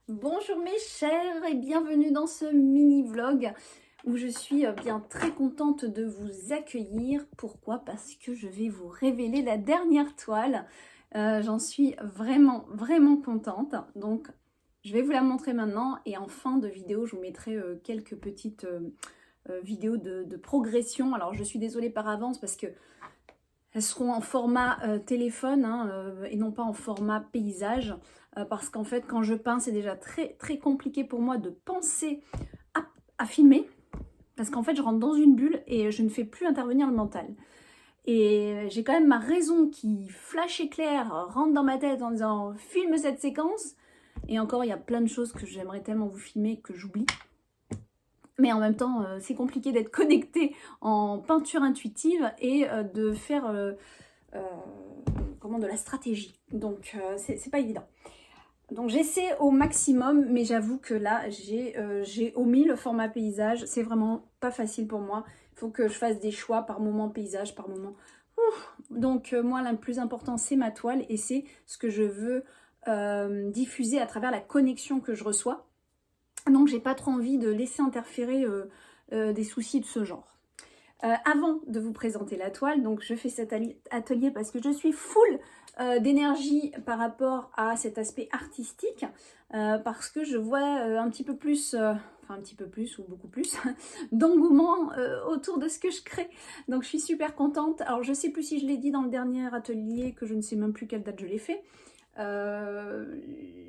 Bonjour mes chers et bienvenue dans ce mini-vlog où je suis bien très contente de vous accueillir. Pourquoi? Parce que je vais vous révéler la dernière toile. J'en suis vraiment contente. Donc je vais vous la montrer maintenant et en fin de vidéo je vous mettrai quelques petites vidéos de progression. Alors je suis désolée par avance parce que elles seront en format téléphone et non pas en format paysage. Parce qu'en fait, quand je peins, c'est déjà très compliqué pour moi de penser à filmer. Parce qu'en fait, je rentre dans une bulle et je ne fais plus intervenir le mental. Et j'ai quand même ma raison qui flash éclair, rentre dans ma tête en disant filme cette séquence. Et encore, il y a plein de choses que j'aimerais tellement vous filmer que j'oublie. Mais en même temps, c'est compliqué d'être connecté en peinture intuitive et de faire de la stratégie. Donc c'est pas évident. Donc j'essaie au maximum, mais j'avoue que là j'ai omis le format paysage. C'est vraiment pas facile pour moi. Il faut que je fasse des choix par moment paysage, par moment. Donc moi le plus important c'est ma toile et c'est ce que je veux diffuser à travers la connexion que je reçois. Donc j'ai pas trop envie de laisser interférer des soucis de ce genre. Avant de vous présenter la toile, donc je fais cet atelier parce que je suis full d'énergie par rapport à cet aspect artistique, parce que je vois un petit peu plus, enfin un petit peu plus ou beaucoup plus, d'engouement autour de ce que je crée. Donc je suis super contente. Alors je sais plus si je l'ai dit dans le dernier atelier, que je ne sais même plus quelle date je l'ai fait.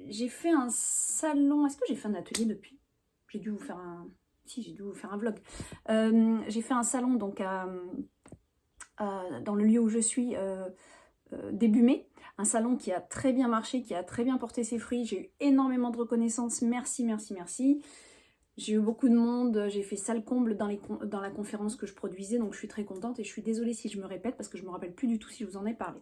J'ai fait un salon, est-ce que j'ai fait un atelier depuis? J'ai dû vous faire un... Si, j'ai dû vous faire un vlog. J'ai fait un salon donc dans le lieu où je suis début mai. Un salon qui a très bien marché, qui a très bien porté ses fruits. J'ai eu énormément de reconnaissance. Merci. J'ai eu beaucoup de monde. J'ai fait salle comble dans la conférence que je produisais. Donc je suis très contente et je suis désolée si je me répète parce que je ne me rappelle plus du tout si je vous en ai parlé.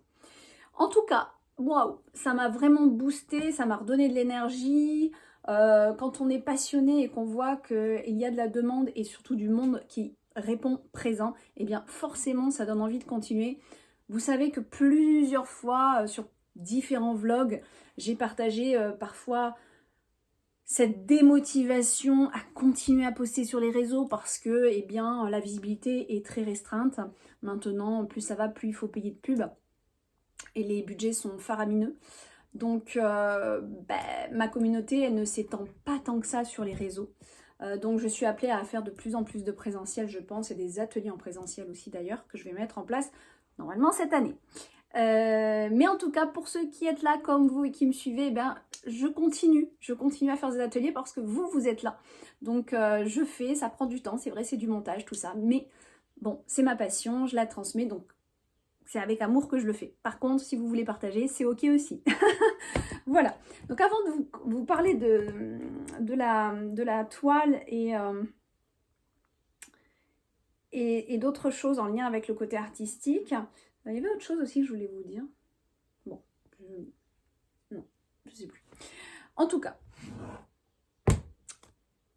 En tout cas, waouh, ça m'a vraiment boosté, ça m'a redonné de l'énergie. Quand on est passionné et qu'on voit qu'il y a de la demande et surtout du monde qui répond présent, eh bien forcément ça donne envie de continuer. Vous savez que plusieurs fois sur différents vlogs, j'ai partagé parfois cette démotivation à continuer à poster sur les réseaux parce que eh bien, la visibilité est très restreinte. Maintenant, plus ça va, plus il faut payer de pub et les budgets sont faramineux. Donc ma communauté, elle ne s'étend pas tant que ça sur les réseaux. Donc je suis appelée à faire de plus en plus de présentiel, je pense, et des ateliers en présentiel aussi d'ailleurs, que je vais mettre en place normalement cette année. Mais en tout cas, pour ceux qui êtes là comme vous et qui me suivez, ben, je continue à faire des ateliers parce que vous êtes là. Donc je fais, ça prend du temps, c'est vrai, c'est du montage, tout ça. Mais bon, c'est ma passion, je la transmets, donc c'est avec amour que je le fais. Par contre, si vous voulez partager, c'est ok aussi. Voilà. Donc avant de vous parler de la toile et d'autres choses en lien avec le côté artistique, il y avait autre chose aussi que je voulais vous dire. Bon, non, je sais plus. En tout cas,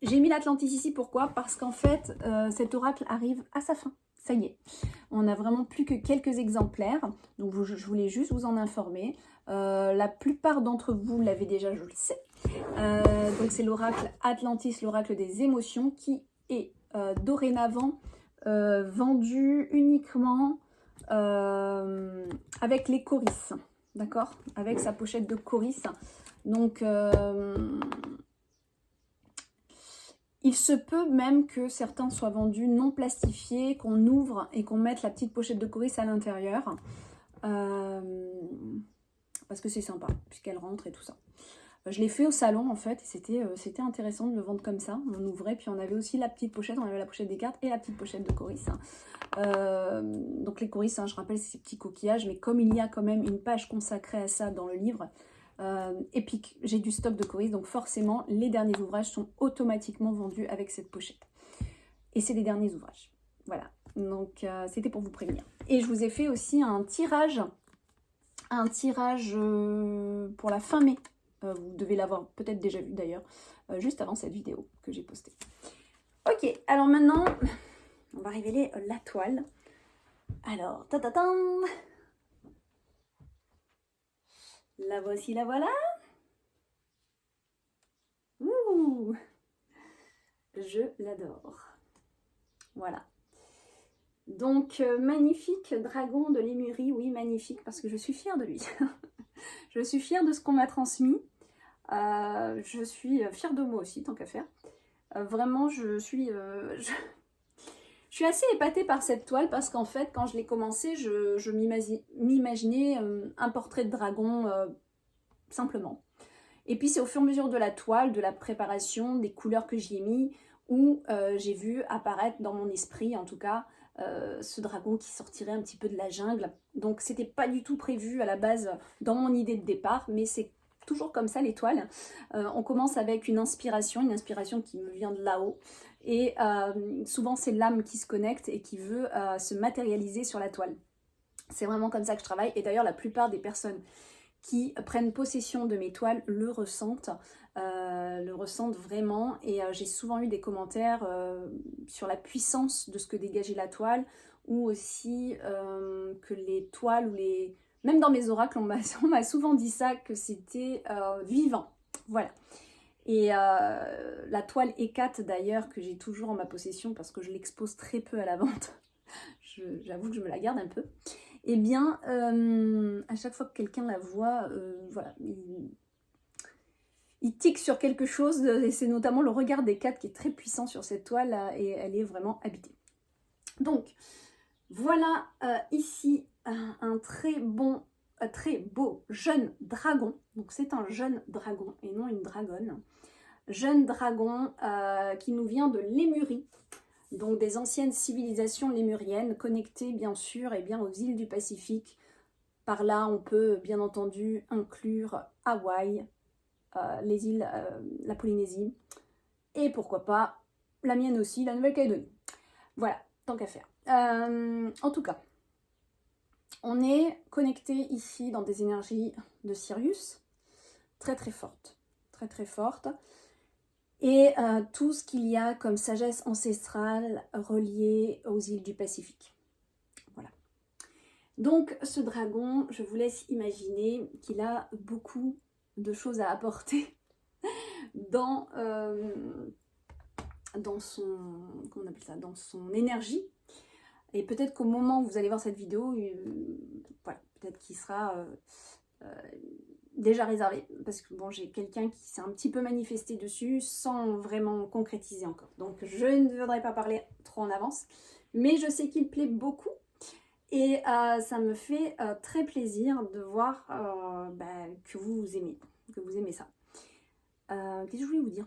j'ai mis l'Atlantis ici, pourquoi? Parce qu'en fait, cet oracle arrive à sa fin. Ça y est, on n'a vraiment plus que quelques exemplaires, donc je voulais juste vous en informer. La plupart d'entre vous l'avez déjà, je le sais. Donc c'est l'oracle Atlantis, l'oracle des émotions, qui est dorénavant vendu uniquement avec les chorisses, d'accord? Avec sa pochette de chorisses. Donc il se peut même que certains soient vendus non plastifiés, qu'on ouvre et qu'on mette la petite pochette de choriste à l'intérieur. Parce que c'est sympa, puisqu'elle rentre et tout ça. Je l'ai fait au salon en fait, et c'était intéressant de le vendre comme ça. On ouvrait, puis on avait aussi la petite pochette, on avait la pochette des cartes et la petite pochette de choriste. Donc les choristes, je rappelle, c'est ces petits coquillages, mais comme il y a quand même une page consacrée à ça dans le livre, et puis j'ai du stock de choristes, donc forcément les derniers ouvrages sont automatiquement vendus avec cette pochette. Et c'est les derniers ouvrages. Voilà, donc c'était pour vous prévenir. Et je vous ai fait aussi un tirage pour la fin mai. Vous devez l'avoir peut-être déjà vu d'ailleurs, juste avant cette vidéo que j'ai postée. Ok, alors maintenant, on va révéler la toile. Alors, la voici, la voilà. Ouh, je l'adore. Voilà. Donc, magnifique dragon de Lémurie. Oui, magnifique, parce que je suis fière de lui. Je suis fière de ce qu'on m'a transmis. Je suis fière de moi aussi, tant qu'à faire. Vraiment, je suis assez épatée par cette toile parce qu'en fait, quand je l'ai commencé, je m'imaginais un portrait de dragon simplement. Et puis, c'est au fur et à mesure de la toile, de la préparation, des couleurs que j'y ai mis, où j'ai vu apparaître dans mon esprit, en tout cas, ce dragon qui sortirait un petit peu de la jungle. Donc, c'était pas du tout prévu à la base dans mon idée de départ, mais c'est toujours comme ça, les toiles. On commence avec une inspiration qui me vient de là-haut. Et souvent, c'est l'âme qui se connecte et qui veut se matérialiser sur la toile. C'est vraiment comme ça que je travaille. Et d'ailleurs, la plupart des personnes qui prennent possession de mes toiles le ressentent vraiment. Et j'ai souvent eu des commentaires sur la puissance de ce que dégageait la toile, ou aussi que les toiles, même dans mes oracles, on m'a souvent dit ça, que c'était vivant. Voilà. Et la toile E4 d'ailleurs, que j'ai toujours en ma possession parce que je l'expose très peu à la vente, j'avoue que je me la garde un peu, eh bien, à chaque fois que quelqu'un la voit, voilà, il tique sur quelque chose, et c'est notamment le regard des 4 qui est très puissant sur cette toile, et elle est vraiment habitée. Donc, voilà ici un très beau jeune dragon. Donc c'est un jeune dragon et non une dragonne. Jeune dragon qui nous vient de Lémurie, donc des anciennes civilisations lémuriennes, connectées bien sûr et bien aux îles du Pacifique. Par là, on peut bien entendu inclure Hawaï, les îles, la Polynésie, et pourquoi pas la mienne aussi, la Nouvelle-Calédonie. Voilà, tant qu'à faire. En tout cas, on est connecté ici dans des énergies de Sirius, très très fortes, très très fortes. Et tout ce qu'il y a comme sagesse ancestrale reliée aux îles du Pacifique. Voilà. Donc ce dragon, je vous laisse imaginer qu'il a beaucoup de choses à apporter dans son, comment on appelle ça, dans son énergie. Et peut-être qu'au moment où vous allez voir cette vidéo, voilà, peut-être qu'il sera déjà réservé, parce que bon, j'ai quelqu'un qui s'est un petit peu manifesté dessus sans vraiment concrétiser encore. Donc je ne voudrais pas parler trop en avance, mais je sais qu'il plaît beaucoup et ça me fait très plaisir de voir que vous aimez ça. Qu'est-ce que je voulais vous dire?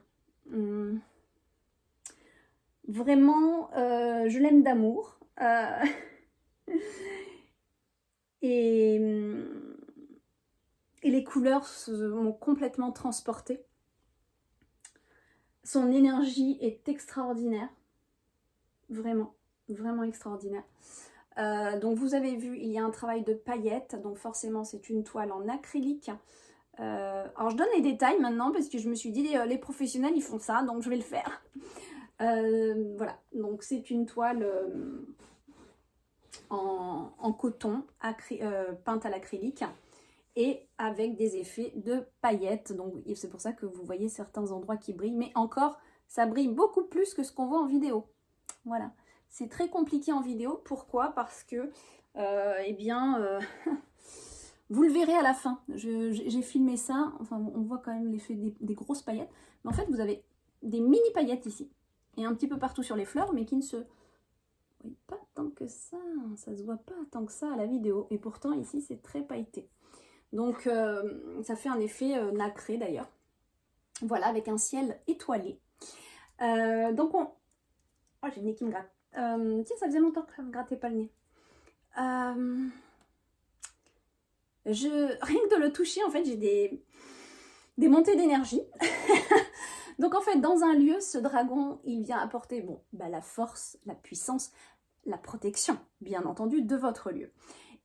Vraiment, je l'aime d'amour. Et les couleurs m'ont complètement transportée. Son énergie est extraordinaire. Vraiment, vraiment extraordinaire. Donc vous avez vu, il y a un travail de paillettes. Donc forcément, c'est une toile en acrylique. Alors je donne les détails maintenant parce que je me suis dit, les professionnels, ils font ça, donc je vais le faire. Voilà, donc c'est une toile en coton peinte à l'acrylique, et avec des effets de paillettes. Donc c'est pour ça que vous voyez certains endroits qui brillent, mais encore, ça brille beaucoup plus que ce qu'on voit en vidéo. Voilà, c'est très compliqué en vidéo. Pourquoi? Parce que, vous le verrez à la fin. J'ai filmé ça, enfin on voit quand même l'effet des grosses paillettes. Mais en fait, vous avez des mini paillettes ici, et un petit peu partout sur les fleurs, mais qui ne se voient pas tant que ça. Ça se voit pas tant que ça à la vidéo. Et pourtant, ici, c'est très pailleté. Donc ça fait un effet nacré d'ailleurs. Voilà, avec un ciel étoilé. Donc on... Oh, j'ai le nez qui me gratte. Tiens, ça faisait longtemps que je ne me grattais pas le nez. Rien que de le toucher, en fait, j'ai des montées d'énergie. Donc en fait, dans un lieu, ce dragon, il vient apporter la force, la puissance, la protection, bien entendu, de votre lieu.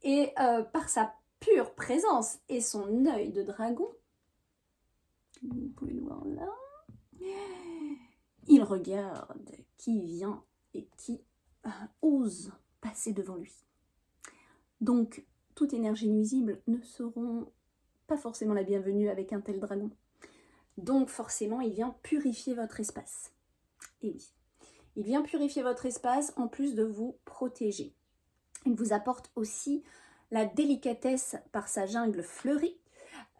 Et par sa pure présence et son œil de dragon, vous pouvez le voir là, il regarde qui vient et qui ose passer devant lui. Donc, toute énergie nuisible ne seront pas forcément la bienvenue avec un tel dragon. Donc forcément, il vient purifier votre espace. Et oui, il vient purifier votre espace en plus de vous protéger. Il vous apporte aussi la délicatesse par sa jungle fleurie.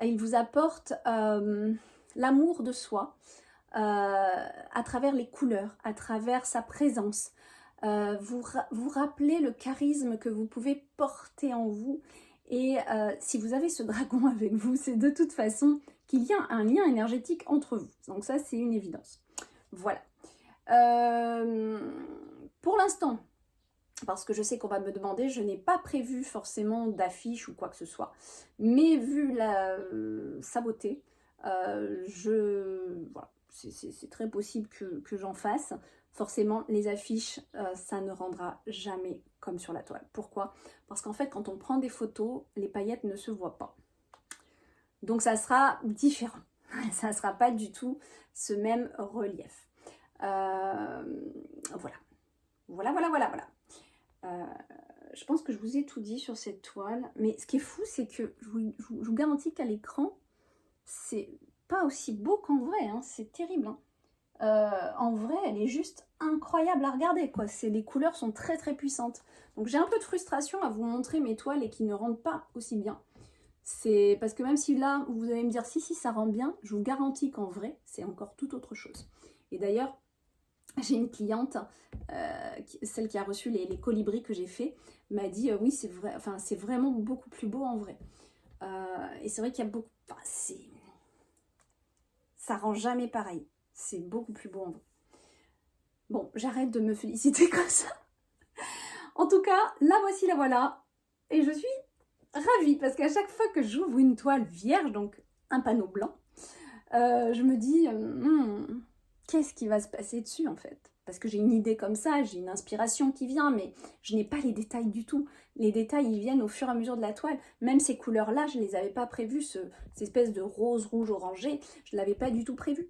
Il vous apporte l'amour de soi à travers les couleurs, à travers sa présence. Vous rappelez le charisme que vous pouvez porter en vous. Et si vous avez ce dragon avec vous, c'est de toute façon qu'il y a un lien énergétique entre vous. Donc ça, c'est une évidence. Voilà. Pour l'instant, parce que je sais qu'on va me demander, je n'ai pas prévu forcément d'affiche ou quoi que ce soit. Mais vu sa beauté, voilà, c'est très possible que j'en fasse. Forcément, les affiches, ça ne rendra jamais comme sur la toile. Pourquoi? Parce qu'en fait, quand on prend des photos, les paillettes ne se voient pas. Donc ça sera différent. Ça ne sera pas du tout ce même relief. Voilà. Voilà. Je pense que je vous ai tout dit sur cette toile. Mais ce qui est fou, c'est que je vous garantis qu'à l'écran, c'est pas aussi beau qu'en vrai. Hein. C'est terrible. Hein. En vrai, elle est juste incroyable à regarder, quoi. Les couleurs sont très très puissantes. Donc j'ai un peu de frustration à vous montrer mes toiles et qui ne rendent pas aussi bien. C'est parce que même si là, vous allez me dire si ça rend bien, je vous garantis qu'en vrai, c'est encore tout autre chose. Et d'ailleurs, j'ai une cliente, celle qui a reçu les colibris que j'ai fait, m'a dit oui, c'est vrai, enfin c'est vraiment beaucoup plus beau en vrai. Et c'est vrai qu'il y a beaucoup, enfin, ça rend jamais pareil. C'est beaucoup plus beau en vrai. Bon, j'arrête de me féliciter comme ça. En tout cas, la voici, la voilà. Et je suis ravie parce qu'à chaque fois que j'ouvre une toile vierge, donc un panneau blanc, je me dis, qu'est-ce qui va se passer dessus en fait? Parce que j'ai une idée comme ça, j'ai une inspiration qui vient, mais je n'ai pas les détails du tout. Les détails, ils viennent au fur et à mesure de la toile. Même ces couleurs-là, je ne les avais pas prévues, cette espèce de rose, rouge, orangé, je ne l'avais pas du tout prévu.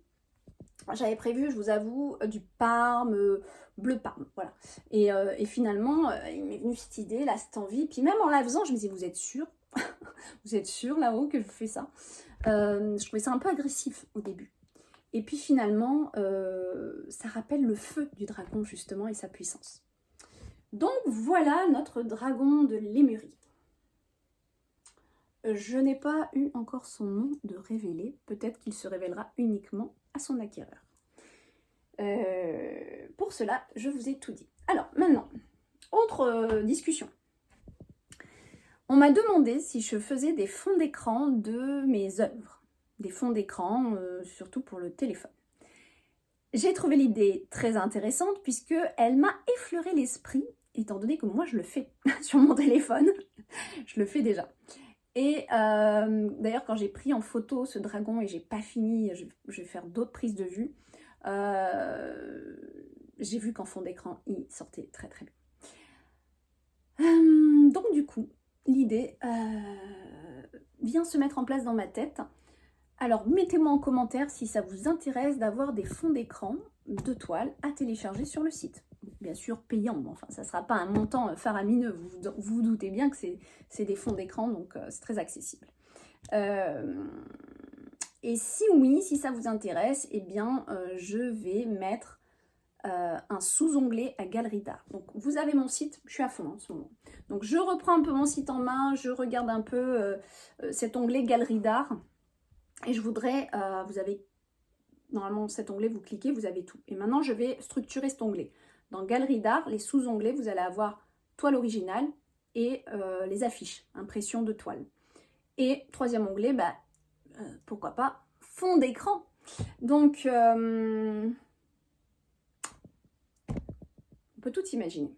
J'avais prévu, je vous avoue, du parme, bleu parme, voilà. Et finalement, il m'est venu cette idée, là, cette envie. Puis même en la faisant, je me disais, vous êtes sûr? Vous êtes sûr là-haut que je fais ça? Je trouvais ça un peu agressif au début. Et puis finalement, ça rappelle le feu du dragon justement et sa puissance. Donc voilà notre dragon de Lémurie. Je n'ai pas eu encore son nom de révéler. Peut-être qu'il se révélera uniquement à son acquéreur. Pour cela, je vous ai tout dit. Alors maintenant, autre discussion. On m'a demandé si je faisais des fonds d'écran de mes œuvres. Des fonds d'écran, surtout pour le téléphone. J'ai trouvé l'idée très intéressante puisqu'elle m'a effleuré l'esprit, étant donné que moi je le fais sur mon téléphone. Je le fais déjà. Et d'ailleurs, quand j'ai pris en photo ce dragon et j'ai pas fini, je vais faire d'autres prises de vue, j'ai vu qu'en fond d'écran, il sortait très très bien. Donc du coup, l'idée vient se mettre en place dans ma tête. Alors mettez-moi en commentaire si ça vous intéresse d'avoir des fonds d'écran de toile à télécharger sur le site. Bien sûr payant, mais enfin ça ne sera pas un montant faramineux, vous vous doutez bien que c'est des fonds d'écran, donc c'est très accessible. Et si oui, si ça vous intéresse, eh bien je vais mettre un sous-onglet à galerie d'art. Donc vous avez mon site, je suis à fond en ce moment. Donc je reprends un peu mon site en main, je regarde un peu cet onglet galerie d'art. Et je voudrais, vous avez, normalement cet onglet, vous cliquez, vous avez tout. Et maintenant, je vais structurer cet onglet. Dans Galerie d'art, les sous-onglets, vous allez avoir toile originale et les affiches, impression de toile. Et troisième onglet, pourquoi pas, fond d'écran. Donc, on peut tout imaginer.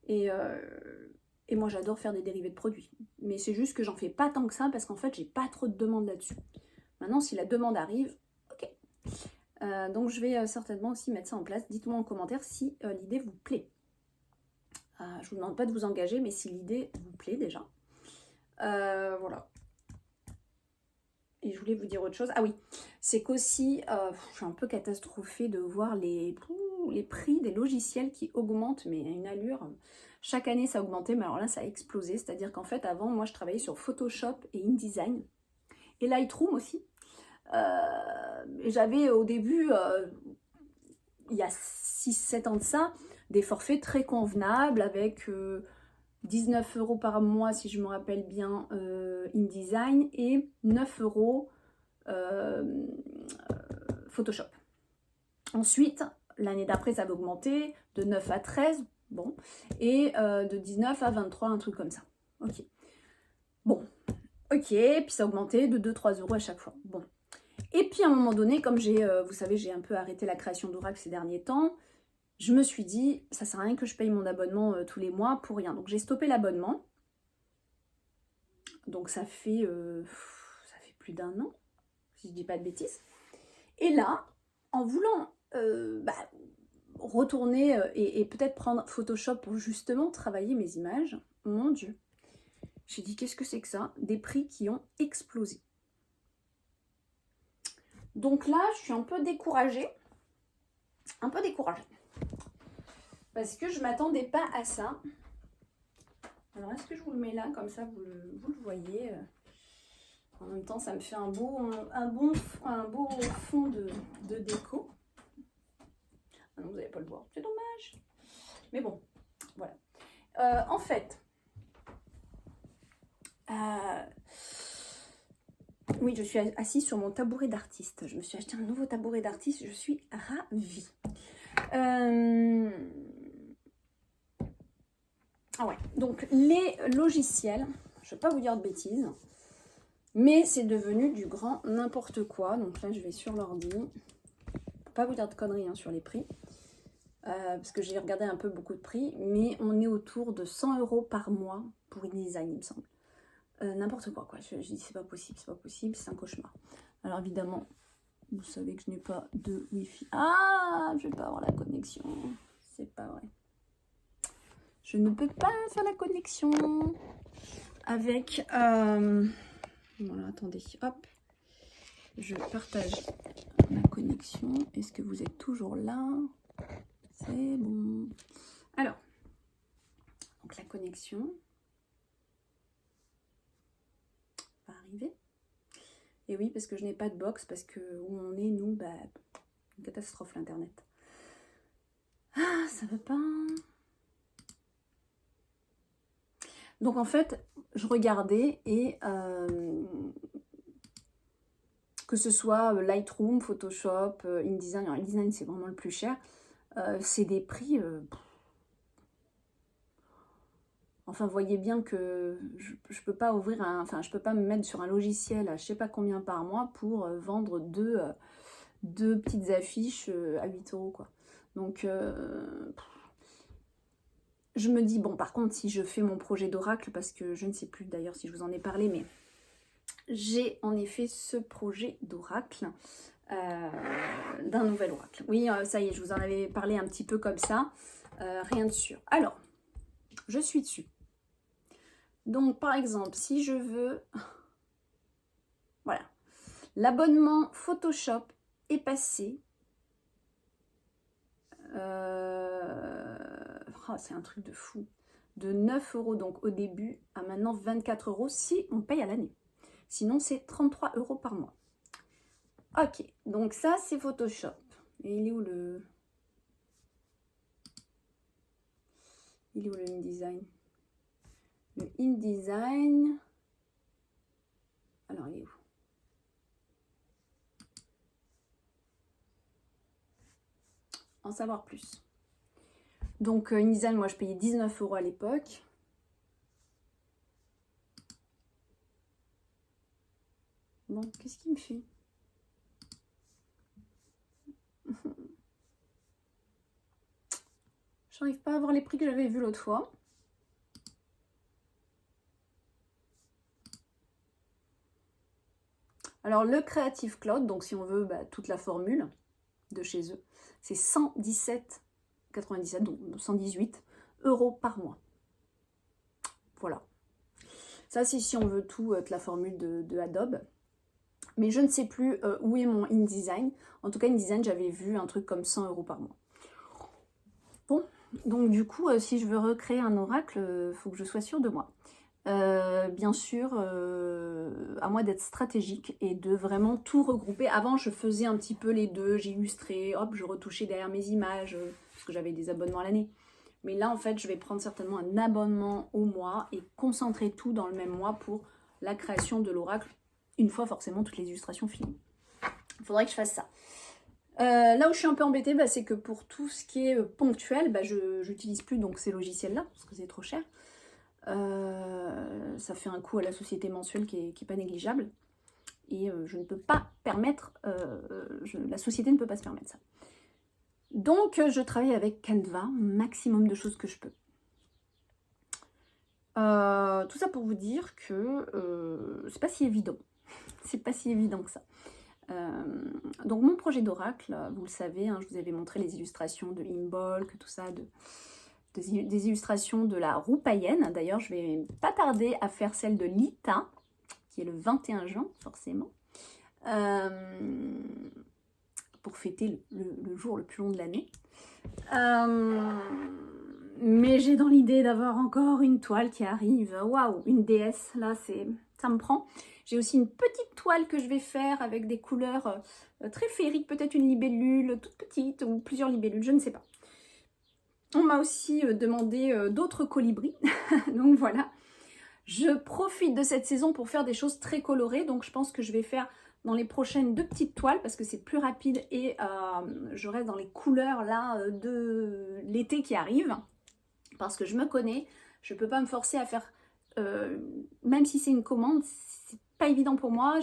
Et moi, j'adore faire des dérivés de produits. Mais c'est juste que j'en fais pas tant que ça parce qu'en fait, j'ai pas trop de demandes là-dessus. Maintenant, si la demande arrive, ok. Donc, je vais certainement aussi mettre ça en place. Dites-moi en commentaire si l'idée vous plaît. Je vous demande pas de vous engager, mais si l'idée vous plaît déjà. Voilà. Et je voulais vous dire autre chose. Ah oui, c'est qu'aussi, je suis un peu catastrophée de voir les prix des logiciels qui augmentent, mais à une allure. Chaque année, ça a augmenté, mais alors là, ça a explosé. C'est-à-dire qu'en fait, avant, moi, je travaillais sur Photoshop et InDesign. Et Lightroom aussi. J'avais au début, il y a 6-7 ans de ça, des forfaits très convenables avec 19 € par mois, si je me rappelle bien, InDesign, et 9 € Photoshop. Ensuite, l'année d'après, ça va augmenter de 9 à 13, bon, et de 19 à 23, un truc comme ça. Ok. Bon, ok, puis ça a augmenté de 2-3 € à chaque fois. Bon. Et puis à un moment donné, comme vous savez, j'ai un peu arrêté la création d'Oracle ces derniers temps, je me suis dit, ça sert à rien que je paye mon abonnement tous les mois pour rien. Donc j'ai stoppé l'abonnement. Donc ça fait plus d'1 an, si je dis pas de bêtises. Et là, en voulant retourner et peut-être prendre Photoshop pour justement travailler mes images, mon Dieu, j'ai dit qu'est-ce que c'est que ça? Des prix qui ont explosé. Donc là, je suis un peu découragée. Parce que je ne m'attendais pas à ça. Alors, est-ce que je vous le mets là, comme ça, vous le voyez. En même temps, ça me fait un beau fond de déco. Ah non, vous n'allez pas le voir, c'est dommage. Mais bon, voilà. En fait, oui, je suis assise sur mon tabouret d'artiste. Je me suis acheté un nouveau tabouret d'artiste. Je suis ravie. Ah ouais, donc les logiciels, je ne vais pas vous dire de bêtises, mais c'est devenu du grand n'importe quoi. Donc là, je vais sur l'ordi. Pour pas vous dire de conneries hein, sur les prix. Parce que j'ai regardé un peu beaucoup de prix, mais on est autour de 100 € par mois pour InDesign, il me semble. N'importe quoi. Je dis c'est pas possible, c'est un cauchemar. Alors évidemment, vous savez que je n'ai pas de Wi-Fi. Ah, je vais pas avoir la connexion. C'est pas vrai. Je ne peux pas faire la connexion avec... Voilà, attendez, hop. Je partage la connexion. Est-ce que vous êtes toujours là? C'est bon. Alors, donc la connexion va arriver. Et oui, parce que je n'ai pas de box, parce que où on est, nous, une catastrophe l'internet. Ah, ça veut pas. Donc en fait, je regardais et que ce soit Lightroom, Photoshop, InDesign, alors InDesign c'est vraiment le plus cher, c'est des prix... Enfin, vous voyez bien que je peux pas ouvrir je peux pas me mettre sur un logiciel à je sais pas combien par mois pour vendre deux petites affiches à 8 € quoi. Donc, je me dis, bon, par contre, si je fais mon projet d'Oracle, parce que je ne sais plus d'ailleurs si je vous en ai parlé, mais j'ai en effet ce projet d'Oracle, d'un nouvel Oracle. Oui, ça y est, je vous en avais parlé un petit peu comme ça, rien de sûr. Alors, je suis dessus. Donc, par exemple, si je veux... Voilà. L'abonnement Photoshop est passé. Oh, c'est un truc de fou. De 9 € donc au début à maintenant 24 € si on paye à l'année. Sinon, c'est 33 € par mois. Ok, donc ça, c'est Photoshop. Et il est où le... Il est où le InDesign? Le InDesign... Alors, il est où? En savoir plus. Donc, InDesign, moi, je payais 19 € à l'époque. Bon, qu'est-ce qu'il me fait? Je n'arrive pas à voir les prix que j'avais vus l'autre fois. Alors, le Creative Cloud, donc si on veut toute la formule de chez eux, c'est 117,97, donc 118 € par mois. Voilà. Ça, c'est si on veut toute la formule de Adobe. Mais je ne sais plus où est mon InDesign. En tout cas, InDesign, j'avais vu un truc comme 100 € par mois. Bon, donc du coup, si je veux recréer un oracle, il faut que je sois sûre de moi. Bien sûr, à moi d'être stratégique et de vraiment tout regrouper. Avant, je faisais un petit peu les deux, j'illustrais, hop, je retouchais derrière mes images, parce que j'avais des abonnements à l'année. Mais là, en fait, je vais prendre certainement un abonnement au mois et concentrer tout dans le même mois pour la création de l'oracle, une fois forcément toutes les illustrations finies. Il faudrait que je fasse ça. Là où je suis un peu embêtée, bah, c'est que pour tout ce qui est ponctuel, bah, je n'utilise plus donc ces logiciels-là, parce que c'est trop cher. Ça fait un coût à la société mensuelle qui est pas négligeable. Et je ne peux pas permettre, la société ne peut pas se permettre ça. Donc je travaille avec Canva, maximum de choses que je peux. Tout ça pour vous dire que c'est pas si évident. C'est pas si évident que ça. Donc mon projet d'oracle, vous le savez, hein, je vous avais montré les illustrations de Imbolc, tout ça, des illustrations de la roue païenne. D'ailleurs, je vais pas tarder à faire celle de Lita, qui est le 21 juin, forcément, pour fêter le jour le plus long de l'année. Mais j'ai dans l'idée d'avoir encore une toile qui arrive. Waouh, une déesse, là, ça me prend. J'ai aussi une petite toile que je vais faire avec des couleurs très féeriques, peut-être une libellule toute petite ou plusieurs libellules, je ne sais pas. On m'a aussi demandé d'autres colibris, donc voilà. Je profite de cette saison pour faire des choses très colorées, donc je pense que je vais faire dans les prochaines 2 petites toiles parce que c'est plus rapide et je reste dans les couleurs là de l'été qui arrive. Parce que je me connais, je ne peux pas me forcer à faire, même si c'est une commande, c'est pas évident pour moi,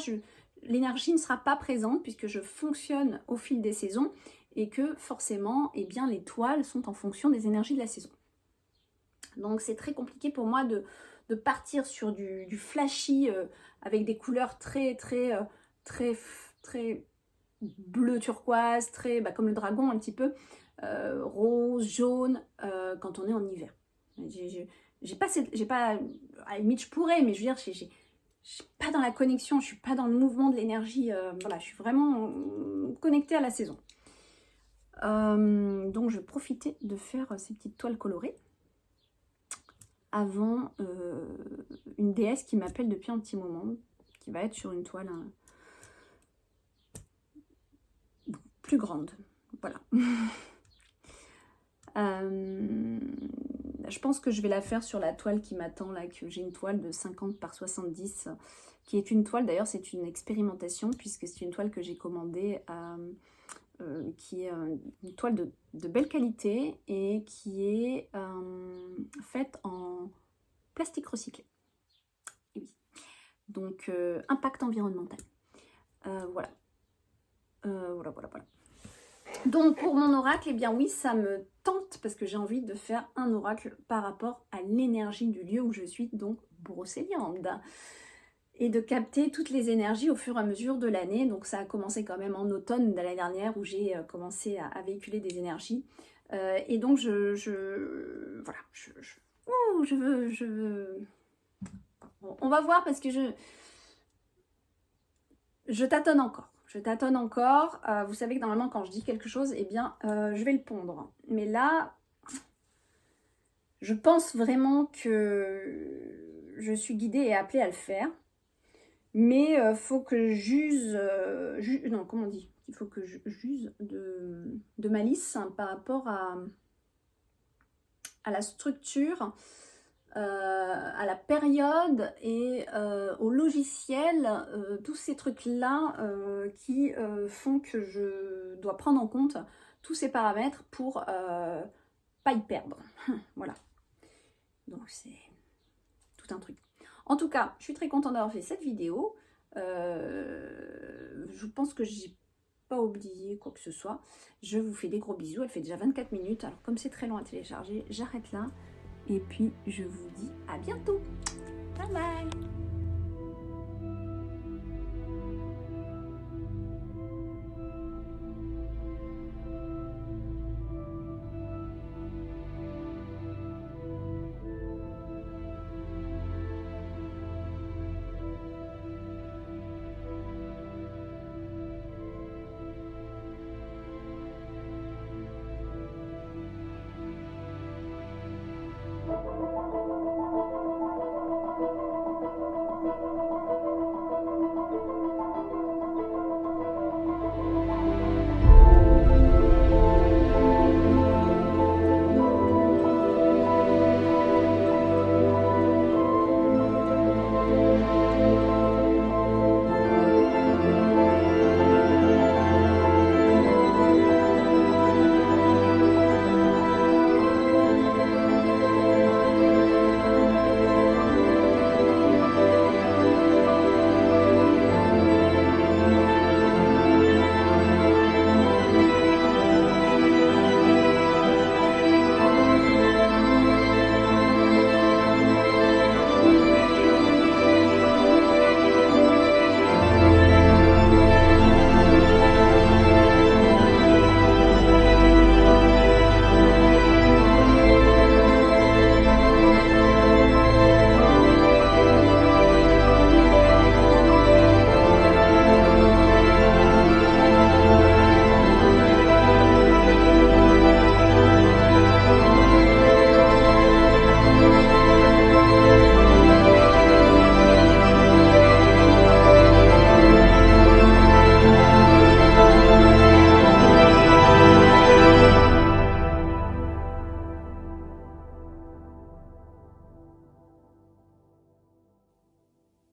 l'énergie ne sera pas présente puisque je fonctionne au fil des saisons et que forcément, eh bien, les toiles sont en fonction des énergies de la saison. Donc c'est très compliqué pour moi de partir sur du flashy avec des couleurs très bleu turquoise, très comme le dragon un petit peu, rose, jaune, quand on est en hiver. J'ai pas, à la limite je pourrais, mais je veux dire, je suis pas dans la connexion, je suis pas dans le mouvement de l'énergie, voilà, je suis vraiment connectée à la saison. Donc je vais profiter de faire ces petites toiles colorées avant une déesse qui m'appelle depuis un petit moment, qui va être sur une toile plus grande, voilà. Je pense que je vais la faire sur la toile qui m'attend là, que j'ai une toile de 50 par 70, qui est une toile, d'ailleurs c'est une expérimentation, puisque c'est une toile que j'ai commandée, qui est une toile de belle qualité, et qui est faite en plastique recyclé. Et oui. Donc, impact environnemental. Voilà. Voilà. Donc pour mon oracle, eh bien oui, ça me tente parce que j'ai envie de faire un oracle par rapport à l'énergie du lieu où je suis, donc Brocéliande. Et de capter toutes les énergies au fur et à mesure de l'année. Donc ça a commencé quand même en automne de l'année dernière où j'ai commencé à véhiculer des énergies. Et donc je veux... On va voir parce que je tâtonne encore. Je tâtonne encore. Vous savez que normalement, quand je dis quelque chose, eh bien, je vais le pondre. Mais là, je pense vraiment que je suis guidée et appelée à le faire. Mais il faut que j'use... non, comment on dit ? Il faut que j'use de malice par rapport à la structure, à la période et au logiciel, tous ces trucs-là qui font que je dois prendre en compte tous ces paramètres pour pas y perdre. Voilà. Donc c'est tout un truc. En tout cas, je suis très contente d'avoir fait cette vidéo. Je pense que j'ai pas oublié quoi que ce soit. Je vous fais des gros bisous. Elle fait déjà 24 minutes. Alors comme c'est très long à télécharger, j'arrête là. Et puis, je vous dis à bientôt. Bye bye.